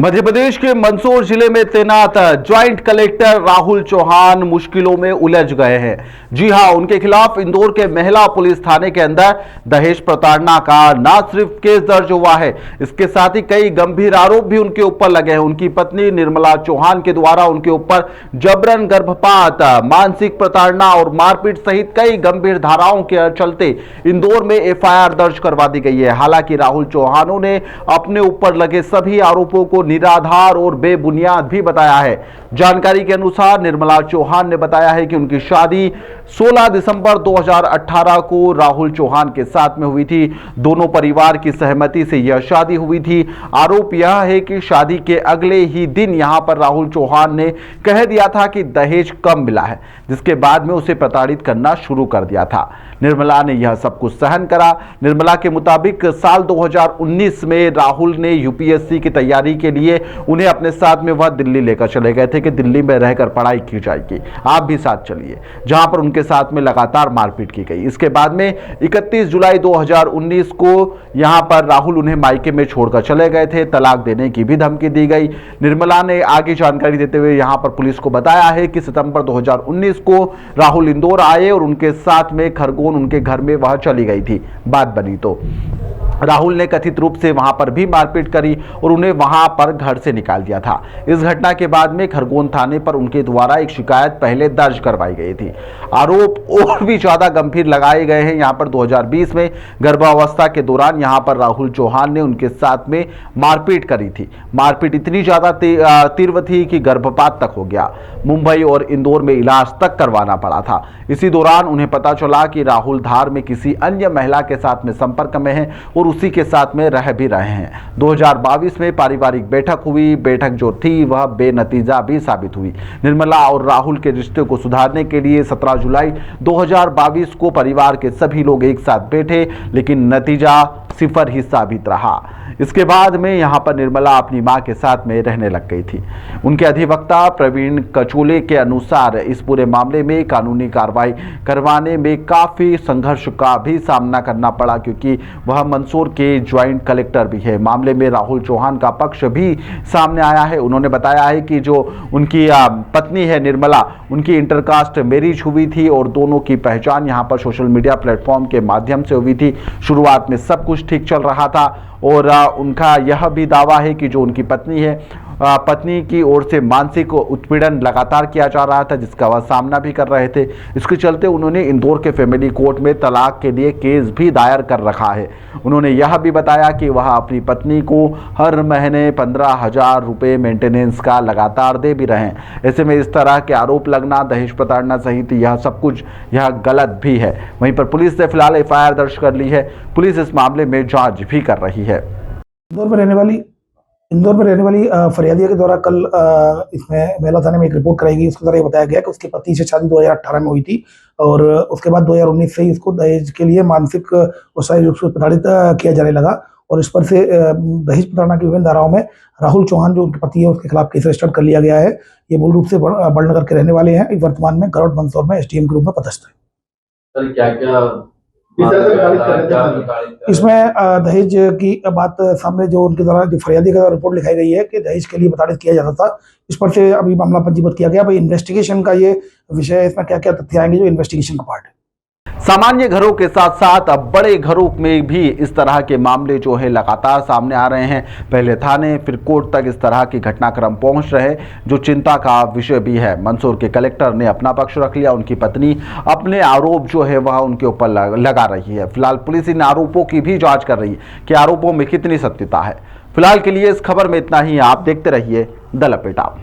मध्य प्रदेश के मंदसौर जिले में तैनात ज्वाइंट कलेक्टर राहुल चौहान मुश्किलों में उलझ गए हैं। जी हां, उनके खिलाफ इंदौर के महिला पुलिस थाने के अंदर दहेज प्रताड़ना का न सिर्फ केस दर्ज हुआ है, इसके साथ ही कई गंभीर आरोप भी उनके ऊपर लगे हैं। उनकी पत्नी निर्मला चौहान के द्वारा उनके ऊपर जबरन गर्भपात, मानसिक प्रताड़ना और मारपीट सहित कई गंभीर धाराओं के चलते इंदौर में एफआईआर दर्ज करवा दी गई है। हालांकि राहुल चौहानों ने अपने ऊपर लगे सभी आरोपों को निराधार और बेबुनियाद भी बताया है। जानकारी के अनुसार निर्मला चौहान ने बताया है कि उनकी शादी 16 दिसंबर 2018 को राहुल चौहान के साथ में हुई थी। दोनों परिवार की सहमति से यह शादी हुई थी। आरोप यह है कि शादी के अगले ही दिन यहां पर राहुल चौहान ने कह दिया था कि दहेज कम मिला है, जिसके बाद में उसे प्रताड़ित करना शुरू कर दिया था। निर्मला ने यह सब कुछ सहन करा। निर्मला के मुताबिक साल 2019 में राहुल ने यूपीएससी की तैयारी के लिए उन्हें अपने साथ में वह दिल्ली लेकर चले गए थे कि दिल्ली में रहकर पढ़ाई की जाएगी, आप भी साथ चलिए, जहां पर उनके साथ में लगातार मारपीट की गई। इसके बाद में 31 जुलाई 2019 को यहां पर राहुल उन्हें मायके में छोड़कर चले गए थे। तलाक देने की भी धमकी दी गई। निर्मला ने आगे जानकारी देते हुए यहां पर पुलिस को बताया है कि सितंबर 2019 को राहुल इंदौर आए और उनके साथ में खरगोन उनके घर में वह चली गई थी। बात बनी तो राहुल ने कथित रूप से वहां पर भी मारपीट करी और उन्हें वहां पर घर से निकाल दिया था। इस घटना के बाद में खरगोन थाने पर उनके द्वारा एक शिकायत पहले दर्ज करवाई गई थी। आरोप और भी ज्यादा गंभीर लगाए गए हैं। यहां पर 2020 में गर्भावस्था के दौरान यहां पर राहुल चौहान ने उनके साथ में मारपीट करी थी। मारपीट इतनी ज्यादा तीव्र थी कि गर्भपात तक हो गया। मुंबई और इंदौर में इलाज तक करवाना पड़ा था। इसी दौरान उन्हें पता चला कि राहुल धार में किसी अन्य महिला के साथ में संपर्क में है और उसी के साथ में रह भी रहे हैं। 2022 में पारिवारिक बैठक हुई। बैठक जो थी वह बेनतीजा भी साबित हुई। निर्मला और राहुल के रिश्ते को सुधारने के लिए 17 जुलाई 2022 को परिवार के सभी लोग एक साथ बैठे, लेकिन नतीजा सिफर ही साबित रहा। इसके बाद में यहां पर निर्मला अपनी मां के साथ में रहने लग गई थी। उनके अधिवक्ता प्रवीण कचोले के अनुसार इस पूरे मामले में कानूनी कार्रवाई करवाने में काफी संघर्ष का भी सामना करना पड़ा, क्योंकि वह मंदसौर के ज्वाइंट कलेक्टर भी है। मामले में राहुल चौहान का पक्ष भी सामने आया है। उन्होंने बताया है कि जो उनकी पत्नी है निर्मला, उनकी इंटरकास्ट मैरिज हुई थी और दोनों की पहचान यहां पर सोशल मीडिया प्लेटफॉर्म के माध्यम से हुई थी। शुरुआत में सब कुछ ठीक चल रहा था और उनका यह भी दावा है कि जो उनकी पत्नी है, पत्नी की ओर से मानसिक उत्पीड़न लगातार किया जा रहा था, जिसका वह सामना भी कर रहे थे। इसके चलते उन्होंने इंदौर के फैमिली कोर्ट में तलाक के लिए केस भी दायर कर रखा है। उन्होंने यह भी बताया कि वह अपनी पत्नी को हर महीने 15,000 रुपये मेंटेनेंस का लगातार दे भी रहे हैं। ऐसे में इस तरह के आरोप लगना, दहेज प्रताड़ना सहित यह सब कुछ यह गलत भी है। वहीं पर पुलिस ने फिलहाल एफआईआर दर्ज कर ली है। पुलिस इस मामले में जांच भी कर रही है। इंदौर में रहने वाली फरियादिया के द्वारा कल इसमें महिला थाने में एक रिपोर्ट कराई गई। उसके द्वारा ये बताया गया कि उसके पति से शादी 2018 में हुई थी और उसके बाद 2019 से ही इसको दहेज के लिए मानसिक और शारीरिक रूप से प्रताड़ित किया जाने लगा और इस पर से दहेज प्रताड़ना की विभिन्न धाराओं में राहुल चौहान जो उनके पति है उसके खिलाफ केस रजिस्टर्ड कर लिया गया है। ये मूल रूप से बड़नगर के रहने वाले हैं। वर्तमान में गरौट मंदसौर में एसडीएम के रूप में पदस्थ है। क्या इसमें दहेज की बात सामने जो उनके द्वारा जो फरियादी का रिपोर्ट लिखाई गई है कि दहेज के लिए प्रताड़ित किया जाता था। इस पर से अभी मामला पंजीबद्ध किया गया। भाई इन्वेस्टिगेशन का ये विषय है, इसमें क्या क्या तथ्य आएंगे जो इन्वेस्टिगेशन का पार्ट है। सामान्य घरों के साथ साथ अब बड़े घरों में भी इस तरह के मामले जो है लगातार सामने आ रहे हैं। पहले थाने फिर कोर्ट तक इस तरह के घटनाक्रम पहुंच रहे, जो चिंता का विषय भी है। मंदसौर के कलेक्टर ने अपना पक्ष रख लिया। उनकी पत्नी अपने आरोप जो है वह उनके ऊपर लगा रही है। फिलहाल पुलिस इन आरोपों की भी जांच कर रही है कि आरोपों में कितनी सत्यता है। फिलहाल के लिए इस खबर में इतना ही। आप देखते रहिए द लपेटा।